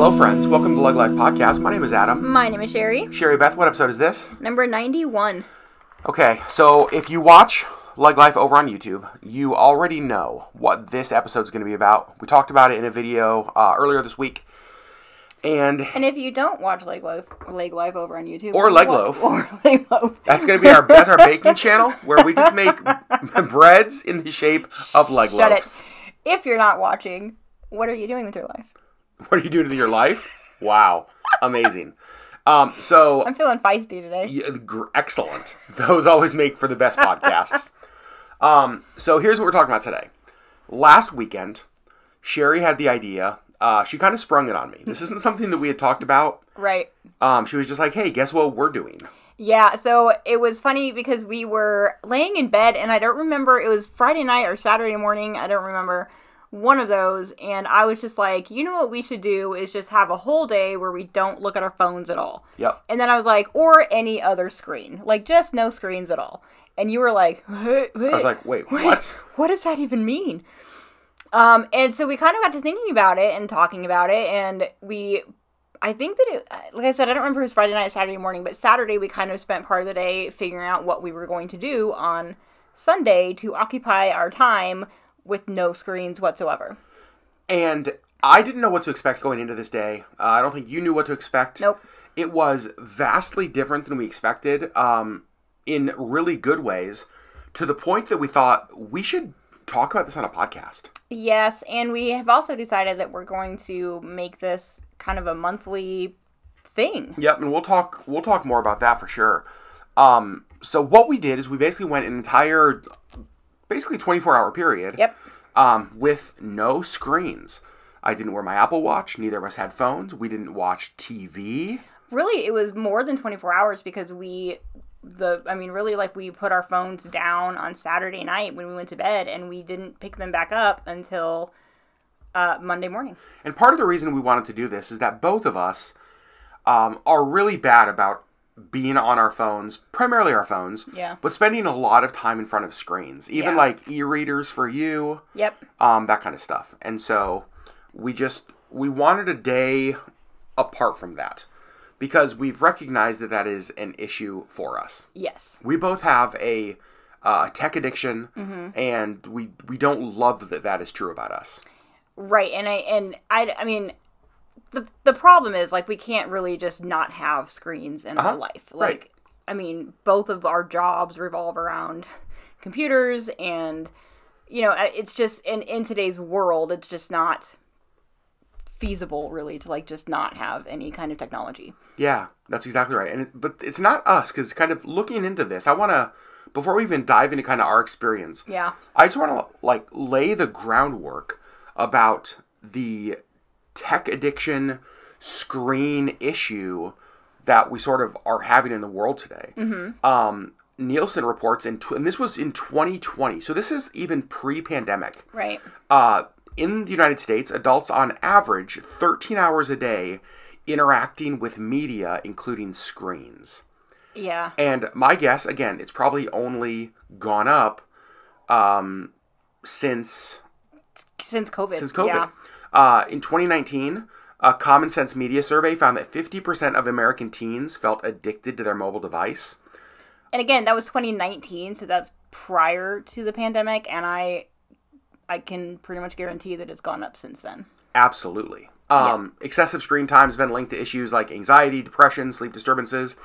Hello, friends. Welcome to LeggLife Podcast. My name is Adam. My name is Sherry. Sherry Beth, what episode is this? Number 91. Okay, so if you watch LeggLife over on YouTube, you already know what this episode is going to be about. We talked about it in a video earlier this week. And if you don't watch LeggLife over on YouTube, or LeggLoaf, that's going to be our baking channel where we just make breads in the shape of leg Shut loaves. It. If you're not watching, what are you doing with your life? What are you doing with your life? Wow, amazing. So I'm feeling feisty today. Excellent. Those always make for the best podcasts. So here's what we're talking about today. Last weekend, Sherry had the idea. She kind of sprung it on me. This isn't something that we had talked about. Right. She was just like, hey, guess what we're doing? Yeah, so it was funny because we were laying in bed, and I don't remember, it was Friday night or Saturday morning, I don't remember, one of those, and I was just like, you know what we should do is just have a whole day where we don't look at our phones at all. Yep. And then I was like, or any other screen. Like, just no screens at all. And you were like, wait. I was like, wait, what? What does that even mean? And so we kind of got to thinking about it and talking about it, and I think that it, like I said, I don't remember if it was Friday night or Saturday morning, but Saturday we kind of spent part of the day figuring out what we were going to do on Sunday to occupy our time with no screens whatsoever. And I didn't know what to expect going into this day. I don't think you knew what to expect. Nope. It was vastly different than we expected, in really good ways, to the point that we thought we should talk about this on a podcast. Yes, and we have also decided that we're going to make this kind of a monthly thing. Yep, and we'll talk more about that for sure. So what we did is we basically went an entire, basically 24-hour period. Yep. With no screens. I didn't wear my Apple Watch. Neither of us had phones. We didn't watch TV. Really, it was more than 24 hours because we put our phones down on Saturday night when we went to bed, and we didn't pick them back up until Monday morning. And part of the reason we wanted to do this is that both of us are really bad about being on our phones, primarily our phones, yeah, but spending a lot of time in front of screens, even like e-readers for you, yep, that kind of stuff. And so we wanted a day apart from that, because we've recognized that is an issue for us. Yes. We both have a tech addiction, mm-hmm. and we don't love that is true about us. Right, and I mean, the problem is, like, we can't really just not have screens in our life. Like, right. I mean, both of our jobs revolve around computers, and, you know, it's just, in today's world, it's just not feasible, really, to, like, just not have any kind of technology. Yeah, that's exactly right. But it's not us, because kind of looking into this, I want to, before we even dive into kind of our experience, yeah, I just want to, like, lay the groundwork about the tech addiction screen issue that we sort of are having in the world today. Mm-hmm. Nielsen reports, and this was in 2020, so this is even pre-pandemic. Right. In the United States, adults on average 13 hours a day interacting with media, including screens. Yeah. And my guess, again, it's probably only gone up since COVID. Since COVID. Yeah. In 2019, a Common Sense Media survey found that 50% of American teens felt addicted to their mobile device. And again, that was 2019, so that's prior to the pandemic, and I can pretty much guarantee that it's gone up since then. Absolutely. Excessive screen time has been linked to issues like anxiety, depression, sleep disturbances.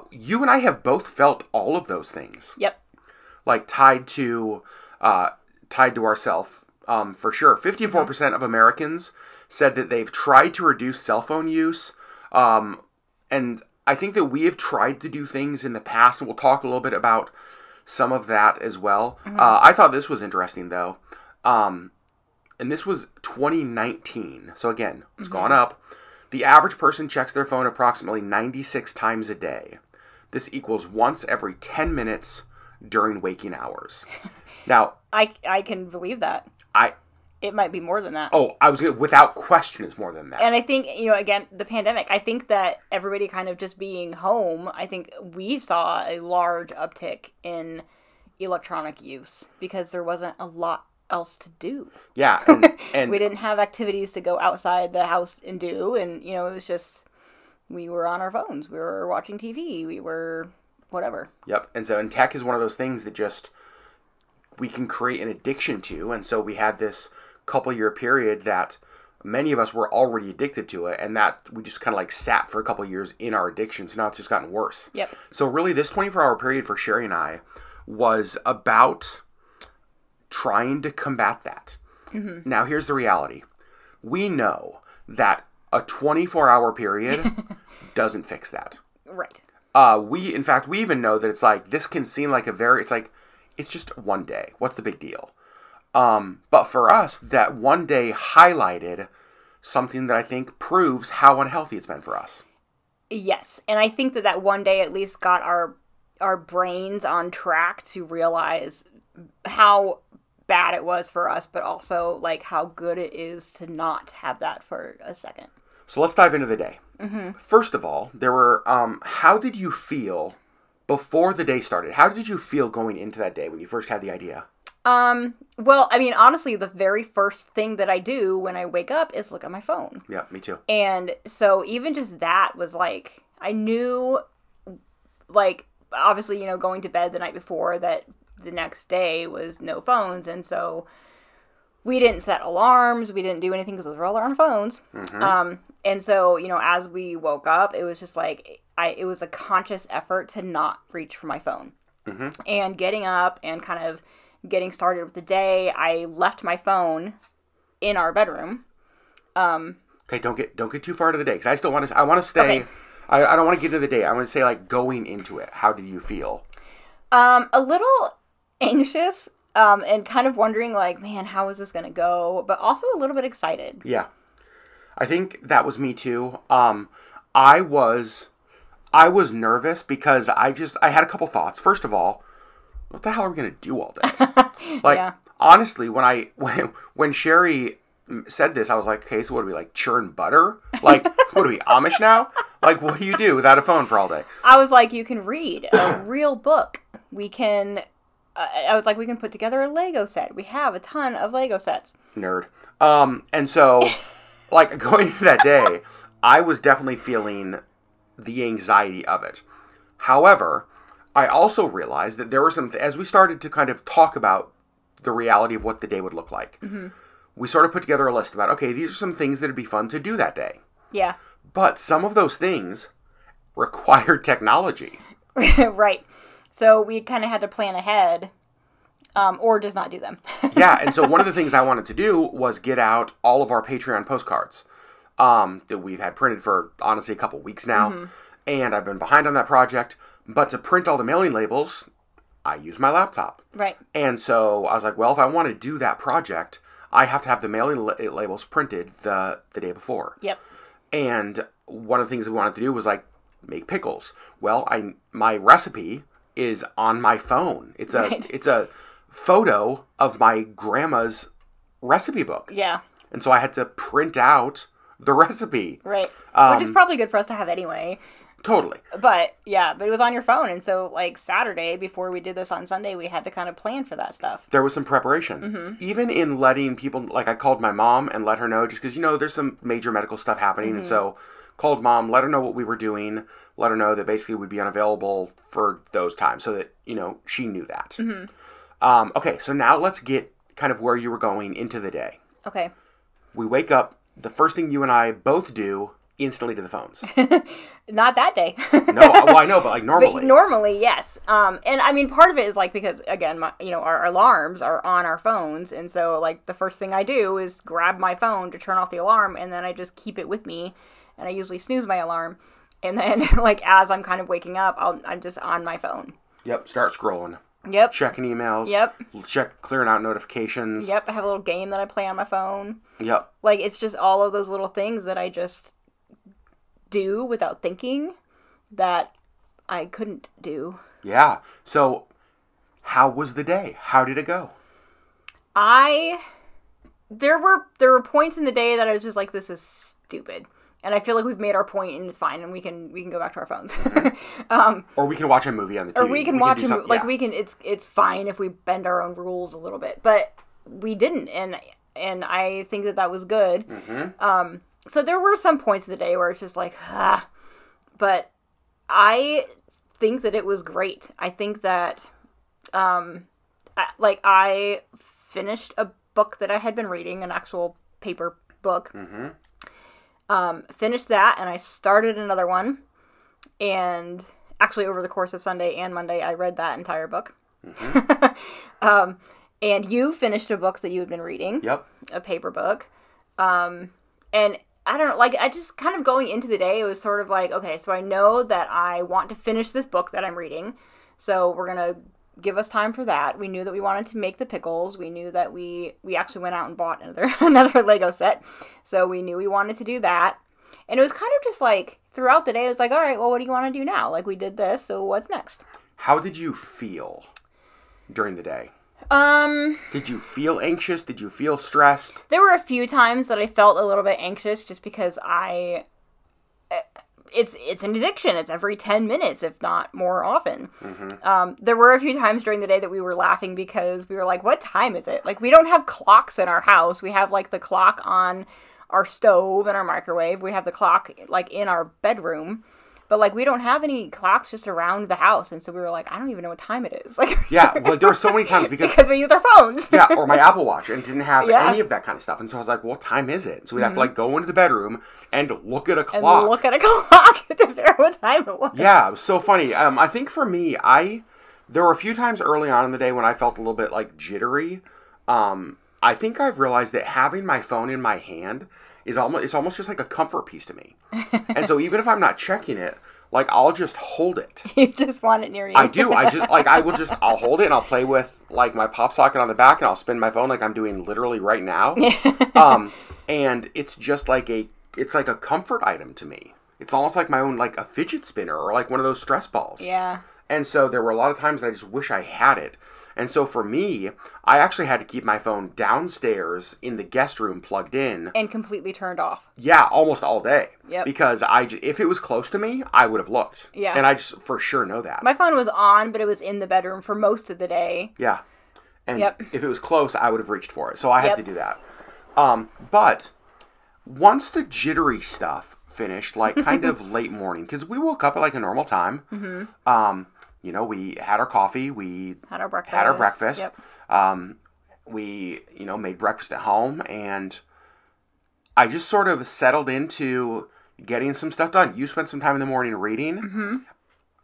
You and I have both felt all of those things. Yep. Like tied to ourself. For sure. 54% of Americans said that they've tried to reduce cell phone use. And I think that we have tried to do things in the past, and we'll talk a little bit about some of that as well. Mm-hmm. I thought this was interesting, though. And this was 2019. So again, it's mm-hmm. gone up. The average person checks their phone approximately 96 times a day. This equals once every 10 minutes during waking hours. Now, I can believe that. It might be more than that. Oh, without question, it's more than that. And I think, again, the pandemic, I think that everybody kind of just being home, I think we saw a large uptick in electronic use because there wasn't a lot else to do. Yeah. And we didn't have activities to go outside the house and do. And, it was just, we were on our phones. We were watching TV. We were whatever. Yep. And tech is one of those things that just, we can create an addiction to. And so we had this couple-year period that many of us were already addicted to it, and that we just kind of like sat for a couple of years in our addiction, so now it's just gotten worse. Yep. So really this 24-hour period for Sherry and I was about trying to combat that. Mm-hmm. Now here's the reality. We know that a 24-hour period doesn't fix that. Right. We even know that it's like, this can seem like it's just one day. What's the big deal? But for us, that one day highlighted something that I think proves how unhealthy it's been for us. Yes. And I think that one day at least got our brains on track to realize how bad it was for us, but also like how good it is to not have that for a second. So let's dive into the day. Mm-hmm. First of all, there were, how did you feel before the day started? How did you feel going into that day when you first had the idea? Well, I mean, honestly, the very first thing that I do when I wake up is look at my phone. Yeah, me too. And so even just that was like, I knew, like, obviously, going to bed the night before that the next day was no phones. And so we didn't set alarms. We didn't do anything because those were all on our phones. Mm-hmm. And so, as we woke up, it was just like, it was a conscious effort to not reach for my phone. Mm-hmm. And getting up and kind of getting started with the day, I left my phone in our bedroom. Okay, don't get too far into the day, because I still want to. I want to stay. Okay. I don't want to get into the day. I want to say, like, going into it. How did you feel? A little anxious, and kind of wondering, like, man, how is this going to go? But also a little bit excited. Yeah, I think that was me too. I was nervous because I had a couple thoughts. First of all, what the hell are we going to do all day? Like, yeah. Honestly, when Sherry said this, I was like, okay, so what do we, like, churn butter? Like, what are we, Amish now? Like, what do you do without a phone for all day? I was like, you can read a real book. We can, I was like, we can put together a Lego set. We have a ton of Lego sets. Nerd. And so, like, going into that day, I was definitely feeling the anxiety of it. However, I also realized that there were as we started to kind of talk about the reality of what the day would look like, mm-hmm. we sort of put together a list about, okay, these are some things that would be fun to do that day. Yeah. But some of those things required technology. Right. So we kind of had to plan ahead, or just not do them. Yeah, and so one of the things I wanted to do was get out all of our Patreon postcards that we've had printed for, honestly, a couple weeks now. Mm-hmm. And I've been behind on that project. But to print all the mailing labels, I use my laptop. Right. And so I was like, well, if I want to do that project, I have to have the mailing labels printed the day before. Yep. And one of the things we wanted to do was, like, make pickles. Well, my recipe is on my phone. It's a photo of my grandma's recipe book. Yeah. And so I had to print out the recipe. Right. Which is probably good for us to have anyway. Totally. But it was on your phone. And so, like, Saturday, before we did this on Sunday, we had to kind of plan for that stuff. There was some preparation. Mm-hmm. Even in letting people, like, I called my mom and let her know, just because, there's some major medical stuff happening. Mm-hmm. And so, called mom, let her know what we were doing, let her know that basically we'd be unavailable for those times so that, she knew that. Mm-hmm. Okay, so now let's get kind of where you were going into the day. Okay. We wake up, the first thing you and I both do, instantly to the phones. Not that day. No, well, I know, but like normally. But normally, yes. And I mean, part of it is like, because again, our alarms are on our phones. And so like the first thing I do is grab my phone to turn off the alarm. And then I just keep it with me. And I usually snooze my alarm. And then like, as I'm kind of waking up, I'm just on my phone. Yep. Start scrolling. Yep. Checking emails. Yep. Clearing out notifications. Yep. I have a little game that I play on my phone. Yep. Like, it's just all of those little things that I just do without thinking that I couldn't do. Yeah. So, how was the day? How did it go? There were points in the day that I was just like, this is stupid. And I feel like we've made our point and it's fine and we can go back to our phones. Mm-hmm. Or we can watch a movie on the TV. Or we can watch a movie. Like, we can, it's fine if we bend our own rules a little bit. But we didn't, and I think that was good. Mm-hmm. So there were some points of the day where it's just like, but I think that it was great. I think that, I finished a book that I had been reading, an actual paper book. Mm-hmm. Finished that, and I started another one. And actually, over the course of Sunday and Monday, I read that entire book. Mm-hmm. And you finished a book that you had been reading. Yep. A paper book. And I don't know, like, I just kind of going into the day, it was sort of like, okay, so I know that I want to finish this book that I'm reading. So we're going to give us time for that. We knew that we wanted to make the pickles. We knew that we actually went out and bought another Lego set. So we knew we wanted to do that. And it was kind of just like, throughout the day, it was like, all right, well, what do you want to do now? Like, we did this, so what's next? How did you feel during the day? Did you feel anxious? Did you feel stressed? There were a few times that I felt a little bit anxious just because it's an addiction. It's every 10 minutes, if not more often. Mm-hmm. There were a few times during the day that we were laughing because we were like, what time is it? Like, we don't have clocks in our house. We have, like, the clock on our stove and our microwave. We have the clock, like, in our bedroom. But, like, we don't have any clocks just around the house. And so we were like, I don't even know what time it is. Like, yeah, well, there were so many times because we use our phones. Yeah, or my Apple Watch, and didn't have any of that kind of stuff. And so I was like, well, what time is it? So we'd have to, like, go into the bedroom and look at a clock. And look at a clock to figure out what time it was. Yeah, it was so funny. I think for me, there were a few times early on in the day when I felt a little bit, like, jittery. I think I've realized that having my phone in my hand it's almost just like a comfort piece to me. And so even if I'm not checking it, like, I'll just hold it. You just want it near you. I do. I'll hold it and I'll play with, like, my pop socket on the back, and I'll spin my phone like I'm doing literally right now. And it's just like it's like a comfort item to me. It's almost like my own, like, a fidget spinner or like one of those stress balls. Yeah. And so there were a lot of times that I just wish I had it. And so for me, I actually had to keep my phone downstairs in the guest room plugged in. And completely turned off. Yeah, almost all day. Yep. Because if it was close to me, I would have looked. Yeah. And I just for sure know that. My phone was on, but it was in the bedroom for most of the day. Yeah. And if it was close, I would have reached for it. So I had to do that. But once the jittery stuff finished, like, kind of late morning, because we woke up at, like, a normal time. Mm-hmm. You know, we had our coffee, we had our breakfast. Yep. We, made breakfast at home, and I just sort of settled into getting some stuff done. You spent some time in the morning reading.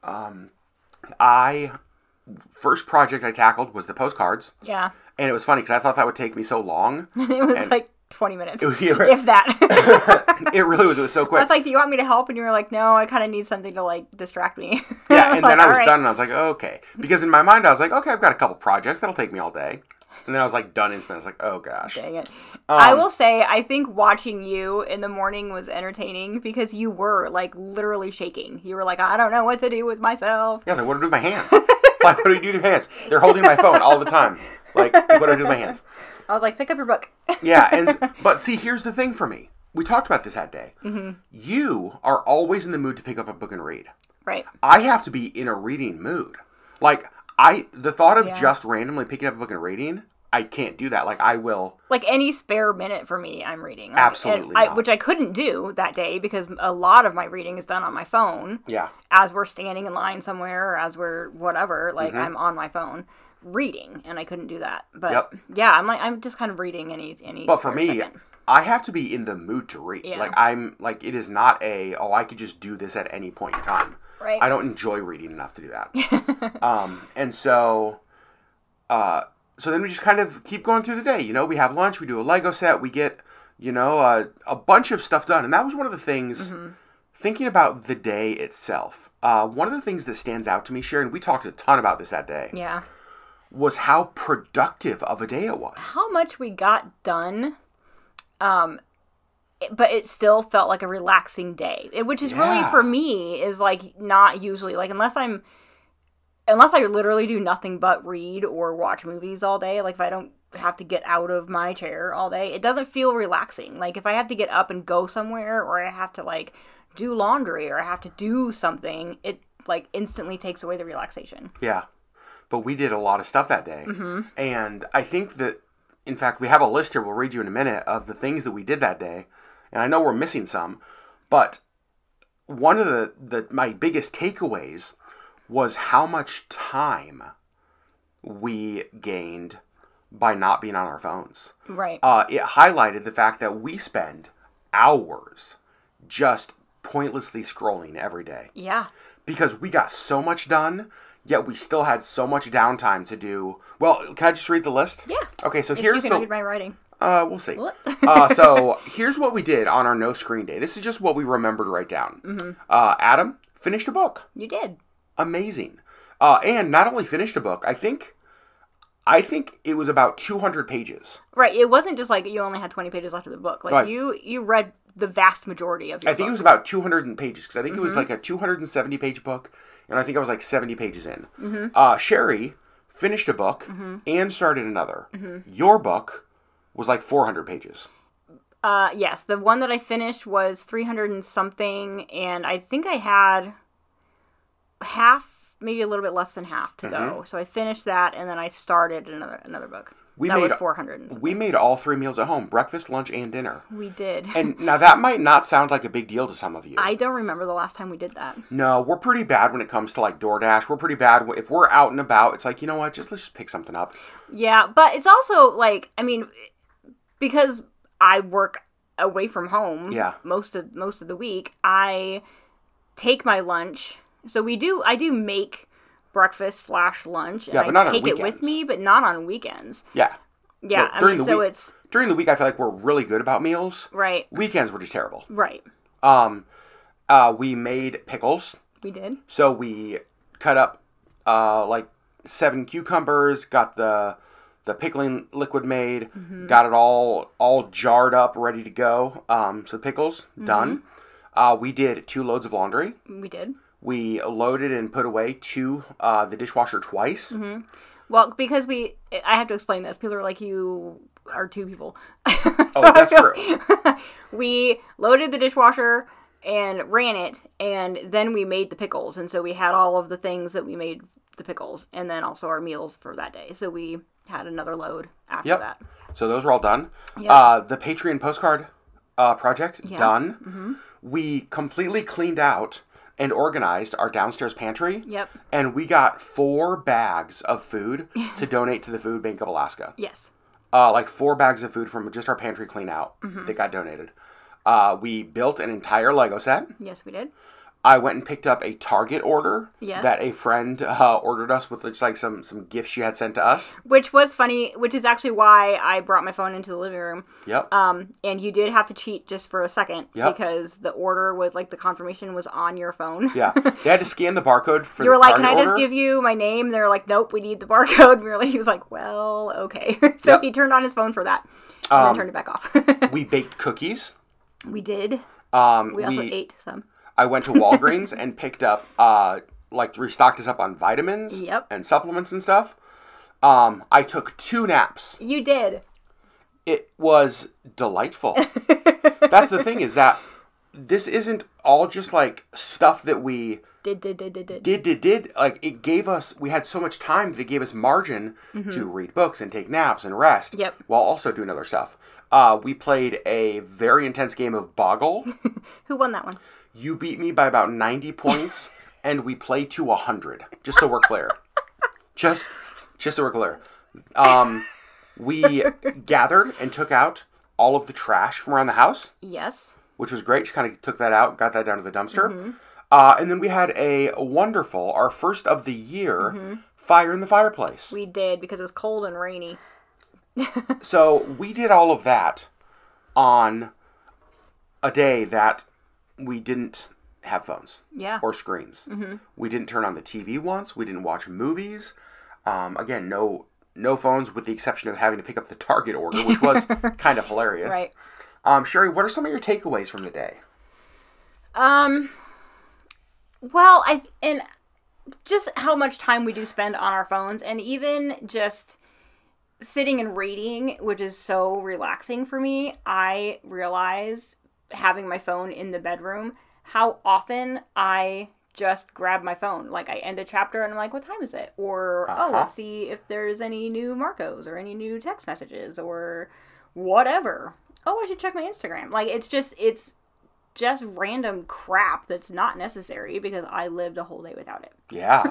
Mm-hmm. First project I tackled was the postcards. Yeah. And it was funny because I thought that would take me so long. It was like 20 minutes. If that. It really was. It was so quick. I was like, do you want me to help? And you were like, no, I kind of need something to, like, distract me. Yeah, and then I was done, and I was like, oh, okay. Because in my mind, I was like, okay, I've got a couple projects. That'll take me all day. And then I was, like, done instantly. I was like, oh, gosh. Dang it. I will say, I think watching you in the morning was entertaining because you were, like, literally shaking. You were like, I don't know what to do with myself. Yeah, I was like, what do I do with my hands? Like, what do you do with your hands? They're holding my phone all the time. Like, what do I do with my hands? I was like, pick up your book. Yeah, but see, here's the thing for me. We talked about this that day. Mm-hmm. You are always in the mood to pick up a book and read. Right. I have to be in a reading mood. Like, the thought of just randomly picking up a book and reading, I can't do that. Like, I will. Like, any spare minute for me, I'm reading. Like, absolutely which I couldn't do that day because a lot of my reading is done on my phone. Yeah. As we're standing in line somewhere or as we're whatever, like, I'm on my phone reading, and I couldn't do that. But, yeah, I'm just kind of reading any But for me, second. I have to be in the mood to read. Yeah. Like, it is not I could just do this at any point in time. Right. I don't enjoy reading enough to do that. And so then we just kind of keep going through the day. We have lunch, we do a Lego set, we get, a bunch of stuff done. And that was one of the things, thinking about the day itself. One of the things that stands out to me, Sharon, we talked a ton about this that day. Yeah. Was how productive of a day it was. How much we got done, but it still felt like a relaxing day. Which is really, for me, is, like, not usually, like, unless I literally do nothing but read or watch movies all day, like, if I don't have to get out of my chair all day, it doesn't feel relaxing. Like, if I have to get up and go somewhere, or I have to, like, do laundry, or I have to do something, it, like, instantly takes away the relaxation. Yeah. But we did a lot of stuff that day. Mm-hmm. And I think that in fact, we have a list here, we'll read you in a minute, of the things that we did that day. And I know we're missing some, but one of my biggest takeaways was how much time we gained by not being on our phones. Right. It highlighted the fact that we spend hours just pointlessly scrolling every day. Yeah. Because we got so much done, yet we still had so much downtime to do. Well, can I just read the list? Yeah. Okay, so if here's you can read my writing. We'll see. So here's what we did on our no screen day. This is just what we remembered to write down. Mm-hmm. Adam finished a book. You did. Amazing. And not only finished a book, I think it was about 200 pages. Right. It wasn't just like you only had 20 pages left of the book. Like, right. you read the vast majority of your book. I think it was about 200 pages, because I think it was like a 270-page book, and I think I was like 70 pages in. Mm-hmm. Sherry finished a book and started another. Mm-hmm. Your book was like 400 pages. Yes. The one that I finished was 300 and something, and I think I had half, maybe a little bit less than half to go. So I finished that, and then I started another book. That was 400 and something. We made all 3 meals at home, breakfast, lunch, and dinner. We did. And now that might not sound like a big deal to some of you. I don't remember the last time we did that. No, we're pretty bad when it comes to like DoorDash. We're pretty bad. If we're out and about, it's like, you know what, let's just pick something up. Yeah, but it's also like, I mean, because I work away from home most of the week, I take my lunch. So I do make breakfast / lunch, and I take it with me, but not on weekends. Yeah. Yeah, no, during the week, I feel like we're really good about meals. Right. Weekends, we're just terrible. Right. We made pickles. We did. So we cut up, like 7 cucumbers, got the pickling liquid made, got it all jarred up, ready to go. So pickles, done. We did 2 loads of laundry. We did. We loaded and put away the dishwasher twice. Mm-hmm. Well, because I have to explain this. People are like, you are 2 people. That's true. We loaded the dishwasher and ran it, and then we made the pickles. And so we had all of the things that we made the pickles, and then also our meals for that day. So we had another load after that. So those were all done. Yep. The Patreon postcard project, done. Mm-hmm. We completely cleaned out and organized our downstairs pantry. Yep. And we got 4 bags of food to donate to the Food Bank of Alaska. Yes. Like 4 bags of food from just our pantry clean out that got donated. We built an entire Lego set. Yes, we did. I went and picked up a Target order that a friend ordered us with just like some gifts she had sent to us. Which was funny, which is actually why I brought my phone into the living room. Yep. And you did have to cheat just for a second because the order was like the confirmation was on your phone. Yeah. They had to scan the barcode for you were the like, Target can I just order? give you my name? They were like, nope, we need the barcode. He was like, well, okay. So he turned on his phone for that and then turned it back off. We baked cookies. We did. We also ate some. I went to Walgreens and picked up, restocked us up on vitamins and supplements and stuff. I took 2 naps. You did. It was delightful. That's the thing, is that this isn't all just like stuff that we did. Like, it gave us, we had so much time that it gave us margin to read books and take naps and rest while also doing other stuff. We played a very intense game of Boggle. Who won that one? You beat me by about 90 points, and we play to 100. Just so we're clear. Just so we're clear. We gathered and took out all of the trash from around the house. Yes. Which was great. She kind of took that out, got that down to the dumpster. And then we had a wonderful, our first of the year, fire in the fireplace. We did, because it was cold and rainy. So we did all of that on a day that we didn't have phones or screens. We didn't turn on the TV once. We didn't watch movies. Again, no phones, with the exception of having to pick up the Target order, which was kind of hilarious. Right. Sherry, what are some of your takeaways from the day? Well, and just how much time we do spend on our phones, and even just sitting and reading, which is so relaxing for me. I realized, having my phone in the bedroom, how often I just grab my phone. Like, I end a chapter and I'm like, what time is it? Or, oh, let's see if there's any new Marcos or any new text messages or whatever. Oh, I should check my Instagram. Like, it's just random crap that's not necessary because I lived a whole day without it. Yeah.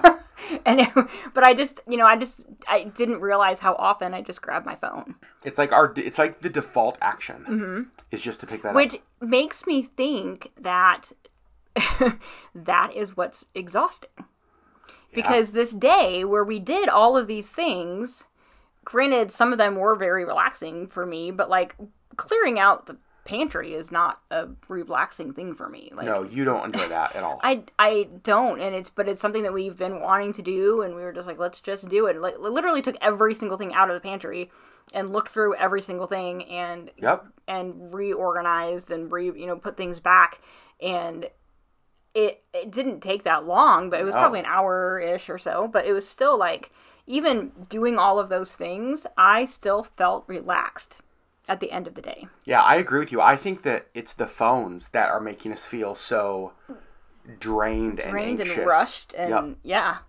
But I didn't realize how often I just grab my phone. It's like the default action is just to pick that up. Which makes me think that that is what's exhausting. Because this day where we did all of these things, granted, some of them were very relaxing for me, but like clearing out the pantry is not a relaxing thing for me. Like, no, you don't enjoy that at all. I don't, but it's something that we've been wanting to do, and we were just like, let's just do it. Like, literally took every single thing out of the pantry and looked through every single thing and reorganized and put things back, and it didn't take that long, but it was probably an hour-ish or so, but it was still like, even doing all of those things, I still felt relaxed at the end of the day. Yeah, I agree with you. I think that it's the phones that are making us feel so drained and anxious. And rushed. And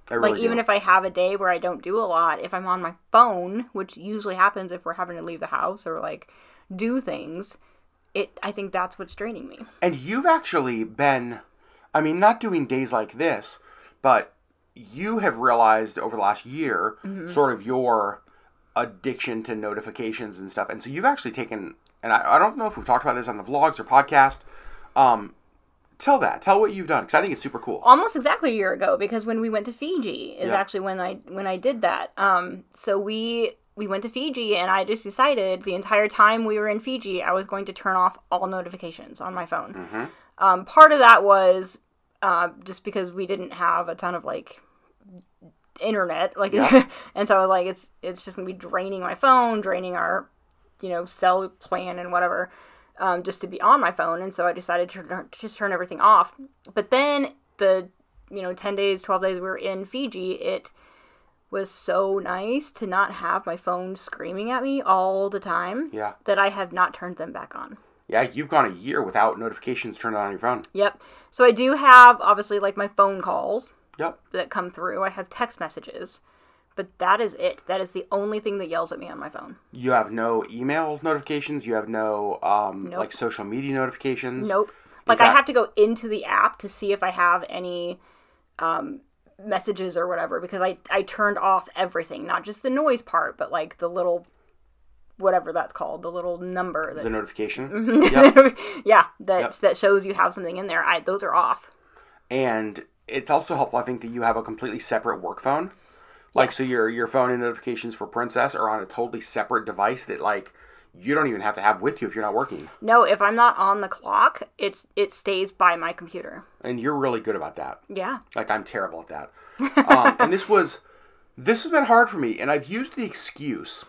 really even if I have a day where I don't do a lot, if I'm on my phone, which usually happens if we're having to leave the house or like do things, I think that's what's draining me. And you've actually been, I mean, not doing days like this, but you have realized over the last year sort of your addiction to notifications and stuff. And so you've actually taken, and I don't know if we've talked about this on the vlogs or podcast. Tell what you've done, because I think it's super cool. Almost exactly a year ago, because when we went to Fiji is actually when I did that. So we went to Fiji, and I just decided the entire time we were in Fiji, I was going to turn off all notifications on my phone. Part of that was just because we didn't have a ton of like internet, like, and so like it's just gonna be draining my phone, draining our cell plan and whatever, just to be on my phone. And so I decided to just turn everything off. But then the 10 days, 12 days we were in Fiji, it was so nice to not have my phone screaming at me all the time, that I have not turned them back on. Yeah, you've gone a year without notifications turned on your phone. Yep. So I do have, obviously, like, my phone calls that come through. I have text messages. But that is it. That is the only thing that yells at me on my phone. You have no email notifications? You have no, like, social media notifications? Nope. Like, I have to go into the app to see if I have any messages or whatever, because I turned off everything. Not just the noise part, but, like, the little, whatever that's called, the little number. The notification? Yep. That shows you have something in there. Those are off. And it's also helpful, I think, that you have a completely separate work phone. Like, so your phone and notifications for Princess are on a totally separate device that, like, you don't even have to have with you if you're not working. No, if I'm not on the clock, it stays by my computer. And you're really good about that. Yeah. Like, I'm terrible at that. And this has been hard for me, and I've used the excuse,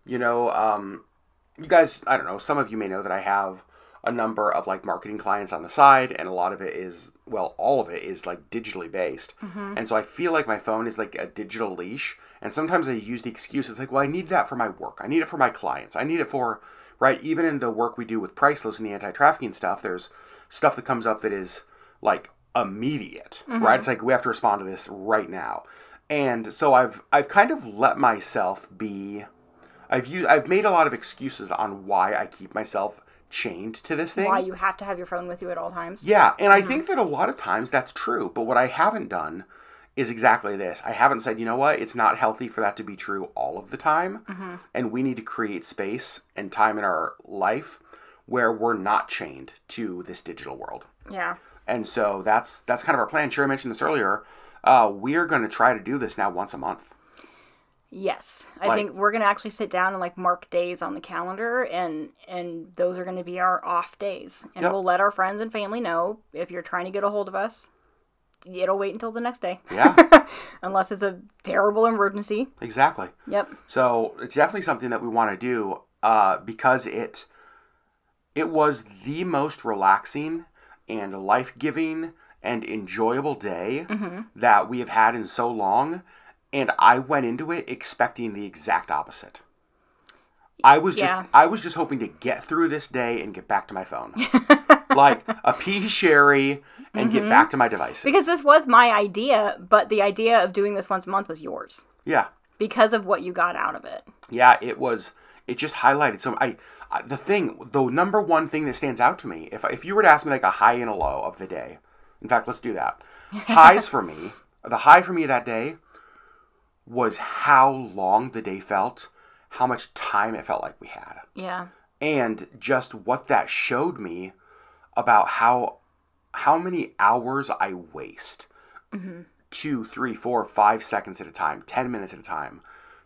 you guys, I don't know, some of you may know that I have a number of, like, marketing clients on the side, and a lot of it is, well, all of it is, like, digitally based. And so I feel like my phone is like a digital leash, and sometimes I use the excuse, it's like, well, I need that for my work. I need it for my clients. I need it for, right, even in the work we do with Priceless and the anti-trafficking stuff, there's stuff that comes up that is, like, immediate, right? It's like, we have to respond to this right now. And so I've kind of let myself be, I've made a lot of excuses on why I keep myself chained to this thing. Why you have to have your phone with you at all times. Yeah, and I think that a lot of times that's true, but what I haven't done is exactly this. I haven't said, you know what, it's not healthy for that to be true all of the time, and we need to create space and time in our life where we're not chained to this digital world. Yeah. And so that's kind of our plan. Sherry mentioned this earlier. We're going to try to do this now once a month. Yes. I think we're going to actually sit down and, like, mark days on the calendar, and those are going to be our off days. And we'll let our friends and family know if you're trying to get a hold of us. It'll wait until the next day. Yeah. Unless it's a terrible emergency. Exactly. Yep. So it's definitely something that we want to do because it was the most relaxing and life-giving and enjoyable day that we have had in so long. And I went into it expecting the exact opposite. I was just hoping to get through this day and get back to my phone. like a pea sherry and get back to my devices. Because this was my idea, but the idea of doing this once a month was yours. Yeah. Because of what you got out of it. Yeah, it just highlighted the number one thing that stands out to me, if you were to ask me like a high and a low of the day, in fact, let's do that. Highs for me, the high for me that day was how long the day felt, how much time it felt like we had. Yeah. And just what that showed me about how many hours I waste. 2, 3, 4, 5 seconds at a time, 10 minutes at a time,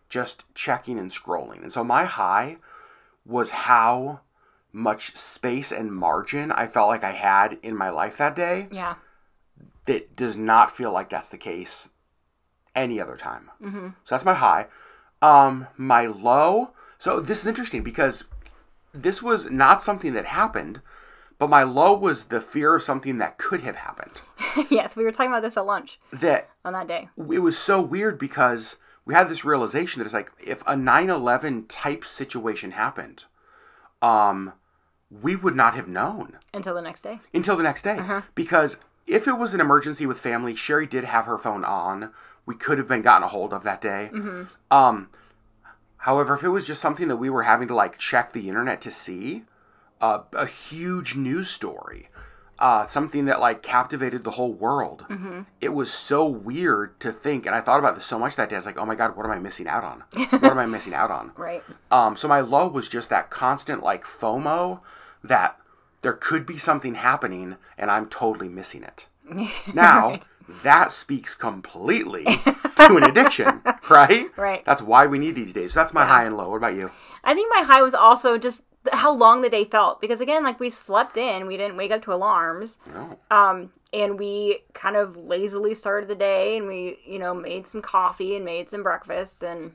just checking and scrolling. And so my high was how much space and margin I felt like I had in my life that day. Yeah. That does not feel like that's the case any other time. So that's my high. My low, so this is interesting because this was not something that happened, but my low was the fear of something that could have happened. Yes, we were talking about this at lunch on that day. It was so weird because we had this realization that it's like, if a 9/11 type situation happened, we would not have known. Until the next day. Because if it was an emergency with family, Sherry did have her phone on. We could have been gotten a hold of that day. However, if it was just something that we were having to like check the internet to see, a huge news story, something that like captivated the whole world, it was so weird to think. And I thought about this so much that day. I was like, oh my God, what am I missing out on? What am I missing out on? Right. So my low was just that constant like FOMO that there could be something happening and I'm totally missing it. Now, right. That speaks completely to an addiction, right? Right. That's why we need these days. So that's my high and low. What about you? I think my high was also just how long the day felt. Because again, like we slept in. We didn't wake up to alarms. No. And we kind of lazily started the day. And we, made some coffee and made some breakfast. And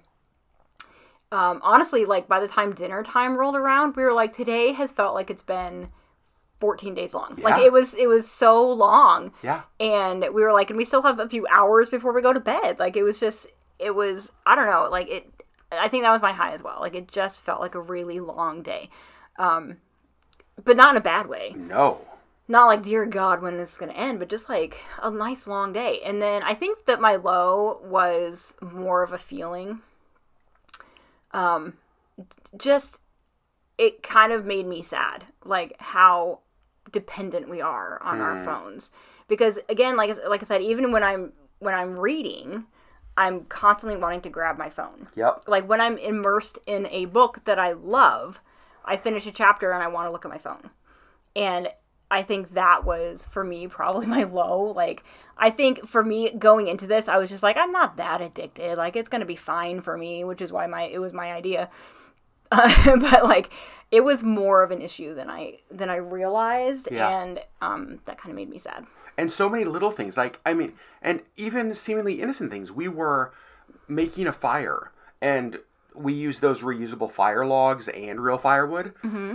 honestly, like by the time dinner time rolled around, we were like, today has felt like it's been 14 days long. Yeah. Like it was so long. Yeah. And we were like, and we still have a few hours before we go to bed. Like it was, I don't know, like I think that was my high as well. Like it just felt like a really long day. But not in a bad way. No. Not like, dear God, when is this going to end? But just like a nice long day. And then I think that my low was more of a feeling. Just, it kind of made me sad. Like how dependent we are on our phones, because again, like I said, even when I'm reading, I'm constantly wanting to grab my phone. Yep. Like when I'm immersed in a book that I love, I finish a chapter and I want to look at my phone. And I think that was for me probably my low. Like I think for me going into this, I was just like, I'm not that addicted. Like it's going to be fine for me, which is why it was my idea. But like it was more of an issue than I realized, and that kind of made me sad. And so many little things, like I mean, and even seemingly innocent things. We were making a fire, and we used those reusable fire logs and real firewood.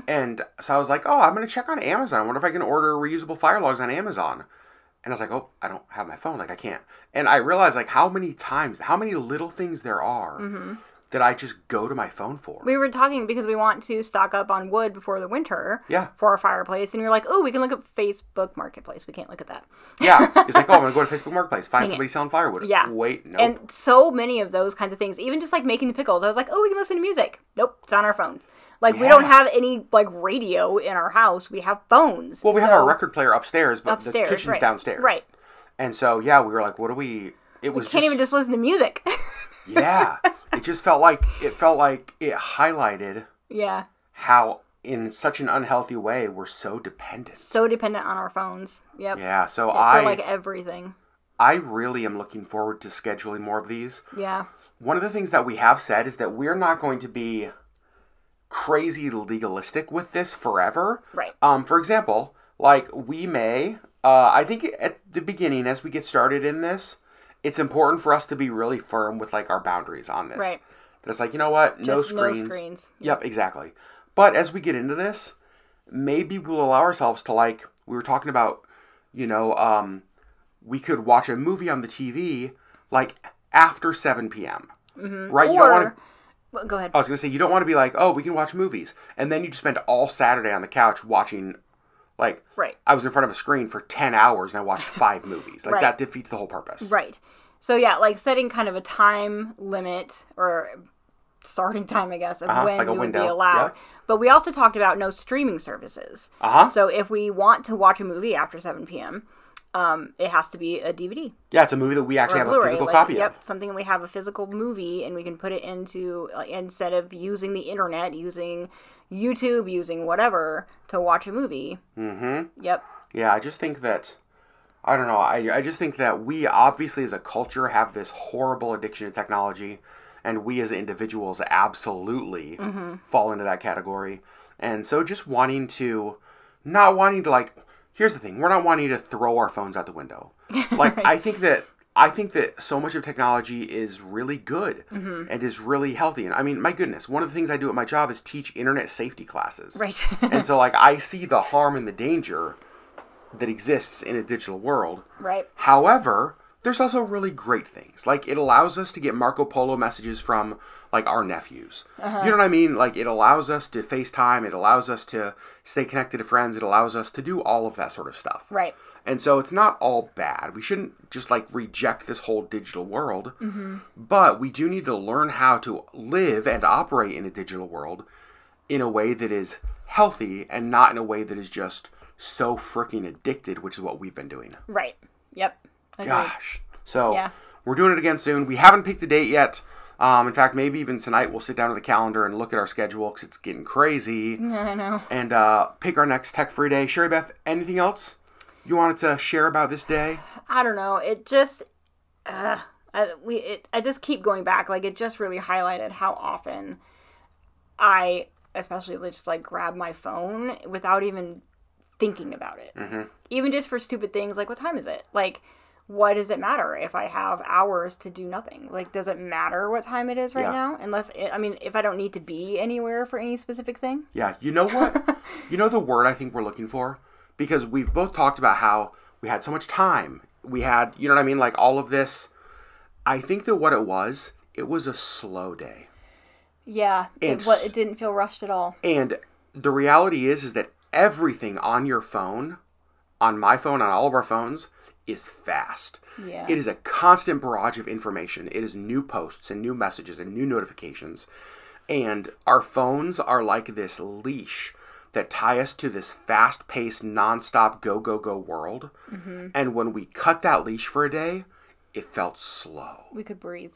And so I was like, oh, I'm going to check on Amazon. I wonder if I can order reusable fire logs on Amazon. And I was like, oh, I don't have my phone. Like I can't. And I realized like how many little things there are. That I just go to my phone for. We were talking because we want to stock up on wood before the winter for our fireplace. And you're like, oh, we can look at Facebook Marketplace. We can't look at that. Yeah. It's like, oh, I'm going to go to Facebook Marketplace. Find somebody selling firewood. Yeah. Wait, nope. And so many of those kinds of things. Even just like making the pickles. I was like, oh, we can listen to music. Nope. It's on our phones. Like, we don't have any, like, radio in our house. We have phones. Well, we have our record player upstairs, but the kitchen's downstairs. Right. And so, yeah, we were like, what do we... It was we can't even just listen to music. Yeah. It just felt like it highlighted how in such an unhealthy way we're so dependent. So dependent on our phones. Yep. Yeah, so for like everything. I really am looking forward to scheduling more of these. Yeah. One of the things that we have said is that we're not going to be crazy legalistic with this forever. Right. For example, like we may, I think at the beginning as we get started in this, it's important for us to be really firm with like our boundaries on this. Right. That it's like, you know what? No screens. Yep, exactly. But as we get into this, maybe we'll allow ourselves to like, we were talking about, we could watch a movie on the TV like after 7 p.m. Right? Or, you don't want to... Go ahead. I was going to say, you don't want to be like, oh, we can watch movies. And then you just spend all Saturday on the couch watching Like, I was in front of a screen for 10 hours and I watched 5 movies. Like, that defeats the whole purpose. Right. So, yeah, like setting kind of a time limit or starting time, I guess, of when like you would be allowed. Yep. But we also talked about no streaming services. So if we want to watch a movie after 7 p.m., it has to be a DVD. Yeah, it's a movie that we actually have a physical copy of. Yep, something we have a physical movie, and we can put it into, instead of using the internet, using YouTube, using whatever to watch a movie. Mm-hmm. Yep. Yeah, I just think that, I don't know, I just think that we obviously as a culture have this horrible addiction to technology, and we as individuals absolutely fall into that category. And so just not wanting to, like, here's the thing, we're not wanting to throw our phones out the window. Like, I think that so much of technology is really good and is really healthy. And I mean, my goodness, one of the things I do at my job is teach internet safety classes. Right. And so, like, I see the harm and the danger that exists in a digital world. Right. However, there's also really great things. Like, it allows us to get Marco Polo messages from, like, our nephews. You know what I mean? Like, it allows us to FaceTime. It allows us to stay connected to friends. It allows us to do all of that sort of stuff. Right. And so it's not all bad. We shouldn't just, like, reject this whole digital world. But we do need to learn how to live and operate in a digital world in a way that is healthy and not in a way that is just so freaking addicted, which is what we've been doing. Right. Yep. Agreed. Gosh. So, we're doing it again soon. We haven't picked the date yet. In fact, maybe even tonight we'll sit down to the calendar and look at our schedule because it's getting crazy. Yeah, I know. And pick our next tech-free day. Sherry Beth, anything else you wanted to share about this day? I don't know. It just, I just keep going back. Like, it just really highlighted how often I, especially just like grab my phone without even thinking about it. Even just for stupid things like, what time is it? Like, what does it matter if I have hours to do nothing? Like, does it matter what time it is right now? Unless, if I don't need to be anywhere for any specific thing. Yeah, you know what? You know the word I think we're looking for? Because we've both talked about how we had so much time. We had, you know what I mean? Like, all of this. I think that what it was a slow day. Yeah, it didn't feel rushed at all. And the reality is that everything on your phone, on my phone, on all of our phones, is fast. Yeah. It is a constant barrage of information. It is new posts and new messages and new notifications. And our phones are like this leash that tie us to this fast-paced, nonstop go world. And when we cut that leash for a day, it felt slow. We could breathe.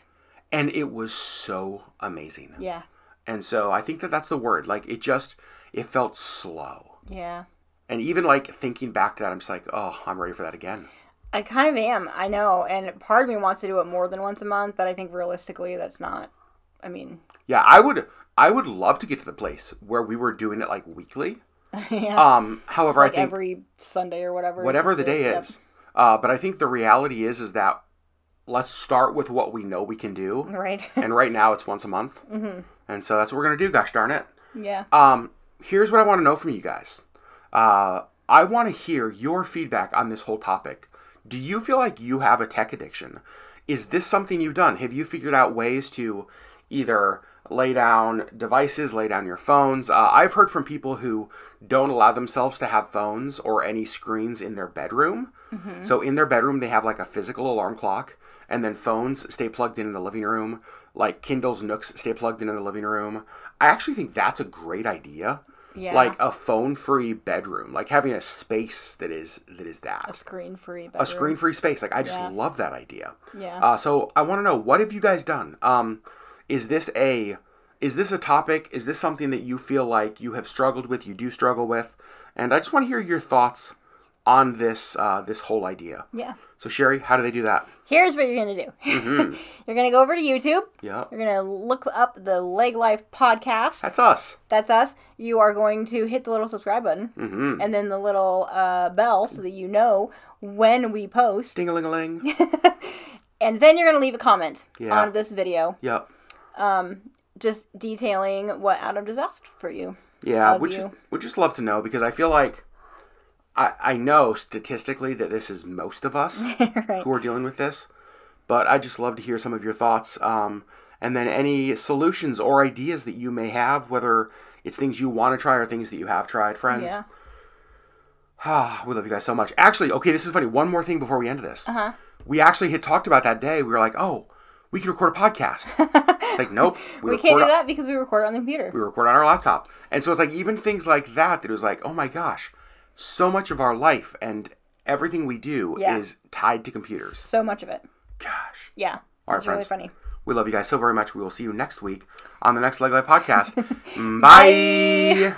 And it was so amazing. Yeah. And so I think that that's the word. Like, it felt slow. Yeah. And even, like, thinking back to that, I'm just like, oh, I'm ready for that again. I kind of am. I know. And part of me wants to do it more than once a month, but I think realistically that's not, Yeah, I would love to get to the place where we were doing it, like, weekly. However, like I think every Sunday or whatever. Whatever the day is. But I think the reality is that let's start with what we know we can do. Right. And right now it's once a month. And so that's what we're going to do, gosh darn it. Yeah. Here's what I want to know from you guys. I want to hear your feedback on this whole topic. Do you feel like you have a tech addiction? Is this something you've done? Have you figured out ways to either lay down devices, lay down your phones? I've heard from people who don't allow themselves to have phones or any screens in their bedroom. So in their bedroom, they have like a physical alarm clock, and then phones stay plugged in the living room, like Kindles, Nooks stay plugged in the living room. I actually think that's a great idea. Yeah. Like a phone-free bedroom, like having a space that is that. A screen-free bedroom. A screen-free space. Like, I just love that idea. Yeah. So I want to know, what have you guys done? Is this a topic? Is this something that you feel like you have struggled with, you do struggle with? And I just want to hear your thoughts on this whole idea. Yeah. So Sherry, how do they do that? Here's what you're going to do. You're going to go over to YouTube. Yeah. You're going to look up the LeggLife podcast. That's us. That's us. You are going to hit the little subscribe button. And then the little bell so that you know when we post. Ding-a-ling-a-ling. And then you're going to leave a comment on this video. Yep. Just detailing what Adam just asked for you. Yeah, would just love to know, because I feel like I know statistically that this is most of us who are dealing with this, but I just love to hear some of your thoughts, and then any solutions or ideas that you may have, whether it's things you want to try or things that you have tried, friends. We love you guys so much. Actually, okay, this is funny. One more thing before we end this. We actually had talked about that day. We were like, oh, we can record a podcast. It's like, nope. We can't do that because we record on the computer. We record on our laptop. And so it's like even things like that it was like, oh my gosh, so much of our life and everything we do is tied to computers. So much of it. Gosh. Yeah. All right, it's really funny. We love you guys so very much. We will see you next week on the next LeggLife podcast. Bye.